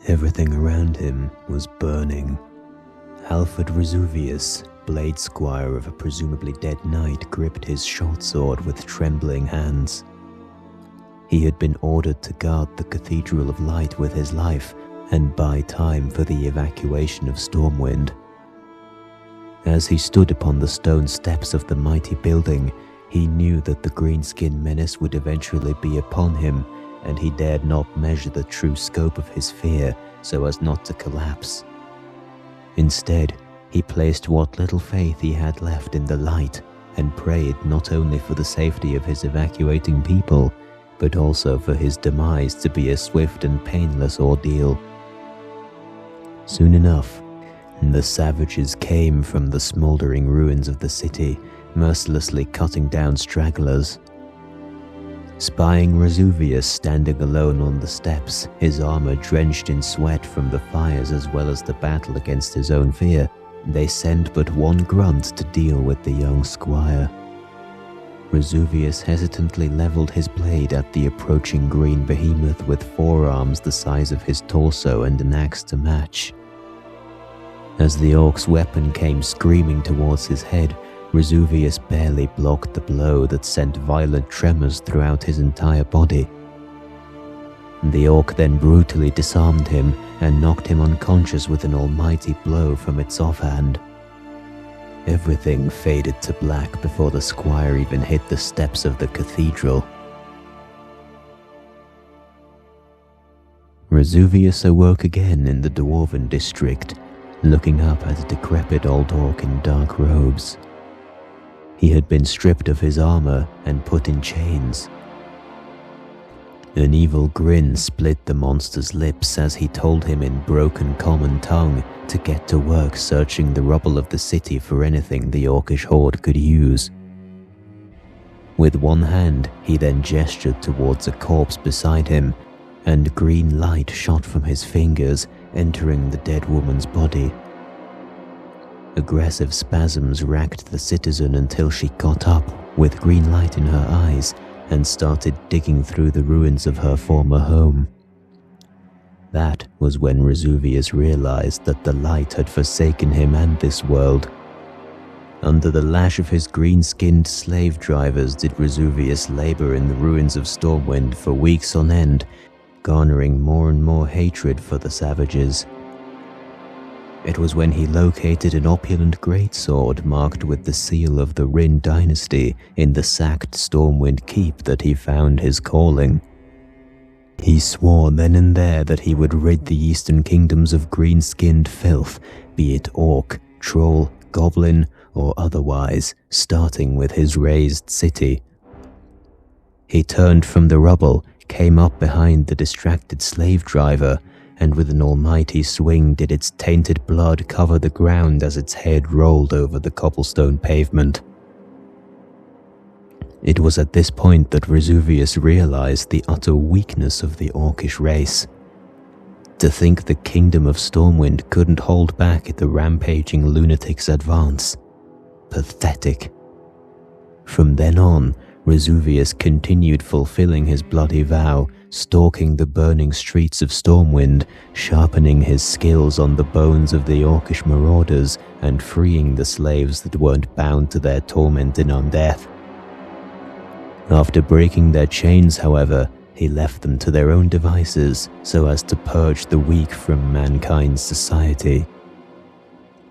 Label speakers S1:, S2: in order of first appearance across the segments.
S1: Everything around him was burning. Halford Razuvious, blade squire of a presumably dead knight, gripped his short sword with trembling hands. He had been ordered to guard the Cathedral of Light with his life and buy time for the evacuation of Stormwind. As he stood upon the stone steps of the mighty building, he knew that the greenskin menace would eventually be upon him, and he dared not measure the true scope of his fear so as not to collapse. Instead, he placed what little faith he had left in the light and prayed not only for the safety of his evacuating people, but also for his demise to be a swift and painless ordeal. Soon enough, the savages came from the smouldering ruins of the city, mercilessly cutting down stragglers. Spying Razuvious standing alone on the steps, his armor drenched in sweat from the fires as well as the battle against his own fear, they sent but one grunt to deal with the young squire. Razuvious hesitantly leveled his blade at the approaching green behemoth with forearms the size of his torso and an axe to match. As the orc's weapon came screaming towards his head, Razuvious barely blocked the blow that sent violent tremors throughout his entire body. The orc then brutally disarmed him and knocked him unconscious with an almighty blow from its offhand. Everything faded to black before the squire even hit the steps of the cathedral. Razuvious awoke again in the dwarven district, looking up at a decrepit old orc in dark robes. He had been stripped of his armor and put in chains. An evil grin split the monster's lips as he told him in broken common tongue to get to work searching the rubble of the city for anything the orcish horde could use. With one hand, he then gestured towards a corpse beside him, and green light shot from his fingers, entering the dead woman's body. Aggressive spasms racked the citizen until she got up, with green light in her eyes, and started digging through the ruins of her former home. That was when Razuvious realized that the light had forsaken him and this world. Under the lash of his green-skinned slave drivers did Razuvious labor in the ruins of Stormwind for weeks on end, garnering more and more hatred for the savages. It was when he located an opulent greatsword marked with the seal of the Rin dynasty in the sacked Stormwind Keep that he found his calling. He swore then and there that he would rid the eastern kingdoms of green-skinned filth, be it orc, troll, goblin, or otherwise, starting with his razed city. He turned from the rubble, came up behind the distracted slave driver, and with an almighty swing did its tainted blood cover the ground as its head rolled over the cobblestone pavement. It was at this point that Razuvious realized the utter weakness of the orcish race. To think the kingdom of Stormwind couldn't hold back the rampaging lunatic's advance. Pathetic. From then on, Razuvious continued fulfilling his bloody vow, stalking the burning streets of Stormwind, sharpening his skills on the bones of the orcish marauders and freeing the slaves that weren't bound to their torment in undeath. After breaking their chains, however, he left them to their own devices so as to purge the weak from mankind's society.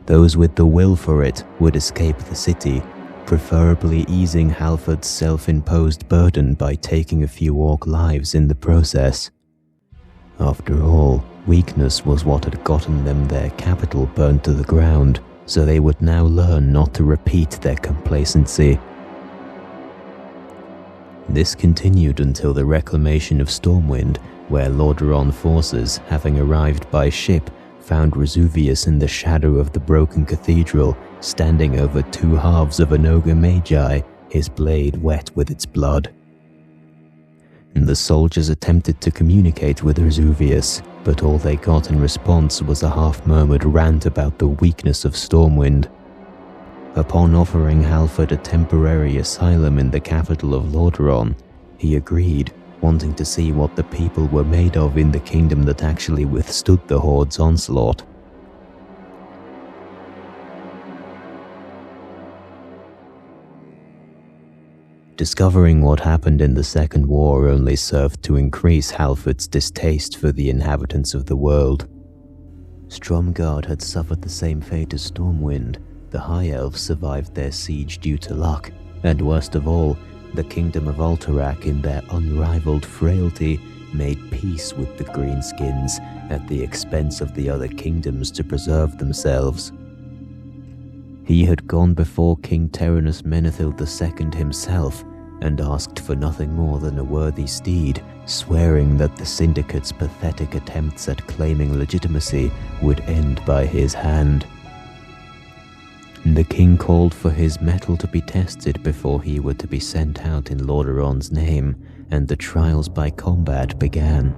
S1: Those with the will for it would escape the city, preferably easing Halford's self-imposed burden by taking a few orc lives in the process. After all, weakness was what had gotten them their capital burned to the ground, so they would now learn not to repeat their complacency. This continued until the reclamation of Stormwind, where Lordaeron forces, having arrived by ship, found Razuvious in the shadow of the broken cathedral, standing over two halves of an ogre magi, his blade wet with its blood. The soldiers attempted to communicate with Razuvious, but all they got in response was a half-murmured rant about the weakness of Stormwind. Upon offering Halford a temporary asylum in the capital of Lordaeron, he agreed, wanting to see what the people were made of in the kingdom that actually withstood the Horde's onslaught. Discovering what happened in the Second War only served to increase Halford's distaste for the inhabitants of the world. Stromgarde had suffered the same fate as Stormwind. The High Elves survived their siege due to luck, and worst of all, the Kingdom of Alterac, in their unrivaled frailty, made peace with the Greenskins at the expense of the other kingdoms to preserve themselves. He had gone before King Terenus Menethil II himself and asked for nothing more than a worthy steed, swearing that the Syndicate's pathetic attempts at claiming legitimacy would end by his hand. The king called for his mettle to be tested before he were to be sent out in Lordaeron's name, and the trials by combat began.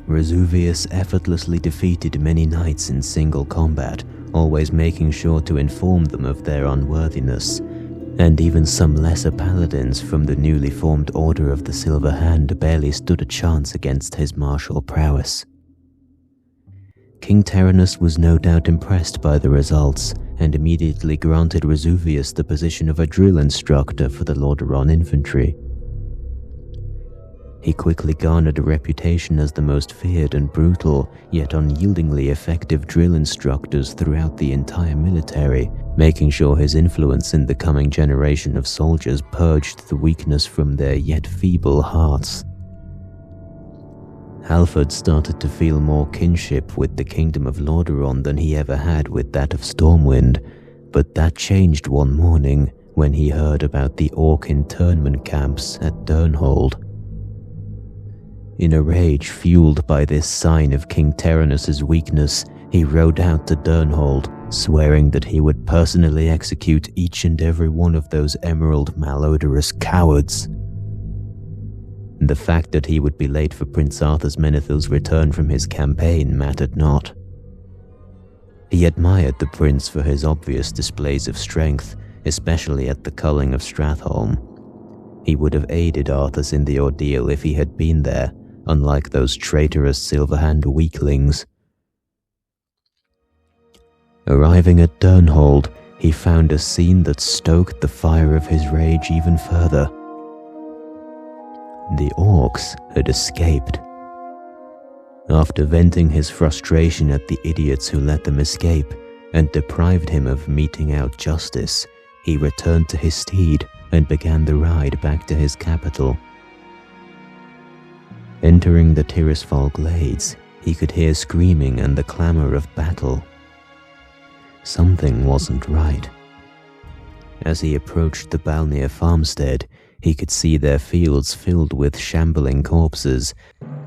S1: Razuvious effortlessly defeated many knights in single combat, always making sure to inform them of their unworthiness, and even some lesser paladins from the newly formed Order of the Silver Hand barely stood a chance against his martial prowess. King Terenus was no doubt impressed by the results, and immediately granted Razuvious the position of a drill instructor for the Lordaeron infantry. He quickly garnered a reputation as the most feared and brutal, yet unyieldingly effective drill instructors throughout the entire military, making sure his influence in the coming generation of soldiers purged the weakness from their yet feeble hearts. Halford started to feel more kinship with the kingdom of Lordaeron than he ever had with that of Stormwind, but that changed one morning when he heard about the Orc internment camps at Durnhold. In a rage fueled by this sign of King Terenus' weakness, he rode out to Durnhold, swearing that he would personally execute each and every one of those emerald malodorous cowards. The fact that he would be late for Prince Arthur Menethil's return from his campaign mattered not. He admired the prince for his obvious displays of strength, especially at the culling of Stratholme. He would have aided Arthas in the ordeal if he had been there, unlike those traitorous Silverhand weaklings. Arriving at Durnhold, he found a scene that stoked the fire of his rage even further. The orcs had escaped. After venting his frustration at the idiots who let them escape and deprived him of meting out justice, he returned to his steed and began the ride back to his capital. Entering the Tirisfal glades, he could hear screaming and the clamor of battle. Something wasn't right. As he approached the Balnir farmstead, he could see their fields filled with shambling corpses,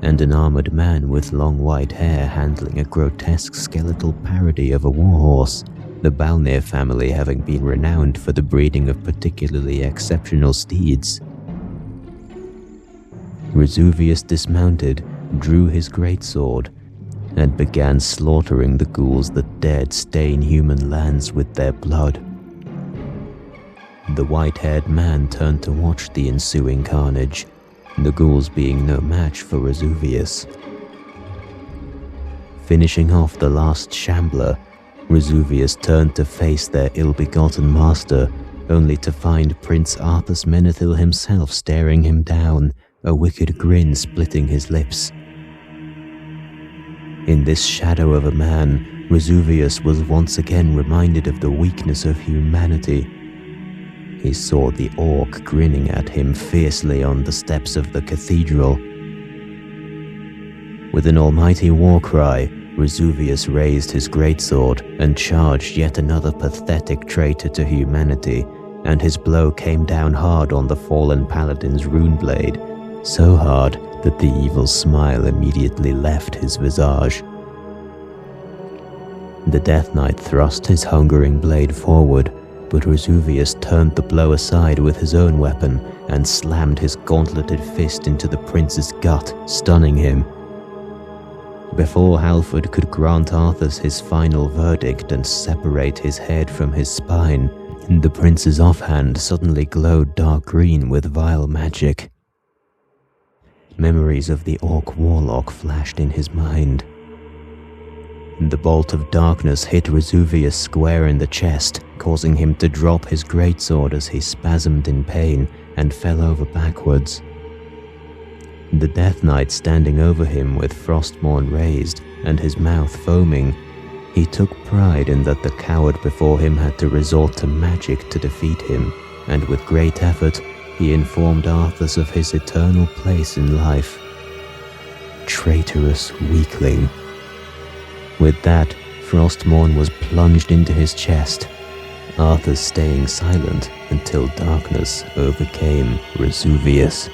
S1: and an armored man with long white hair handling a grotesque skeletal parody of a warhorse, the Balnir family having been renowned for the breeding of particularly exceptional steeds. Razuvious dismounted, drew his greatsword, and began slaughtering the ghouls that dared stain human lands with their blood. The white-haired man turned to watch the ensuing carnage, the ghouls being no match for Razuvious. Finishing off the last shambler, Razuvious turned to face their ill-begotten master, only to find Prince Arthur Menethil himself staring him down, a wicked grin splitting his lips. In this shadow of a man, Razuvious was once again reminded of the weakness of humanity. He saw the orc grinning at him fiercely on the steps of the cathedral. With an almighty war cry, Razuvious raised his greatsword and charged yet another pathetic traitor to humanity, and his blow came down hard on the fallen paladin's rune blade, so hard that the evil smile immediately left his visage. The Death Knight thrust his hungering blade forward, but Razuvious turned the blow aside with his own weapon and slammed his gauntleted fist into the prince's gut, stunning him. Before Halford could grant Arthas his final verdict and separate his head from his spine, The prince's offhand suddenly glowed dark green with vile magic. Memories of the orc warlock flashed in his mind. The bolt of darkness hit Razuvius square in the chest, causing him to drop his greatsword as he spasmed in pain and fell over backwards. The Death Knight standing over him with Frostmourne raised and his mouth foaming, he took pride in that the coward before him had to resort to magic to defeat him, and with great effort he informed Arthas of his eternal place in life. Traitorous weakling. With that, Frostmourne was plunged into his chest, Arthas staying silent until darkness overcame Razuvius.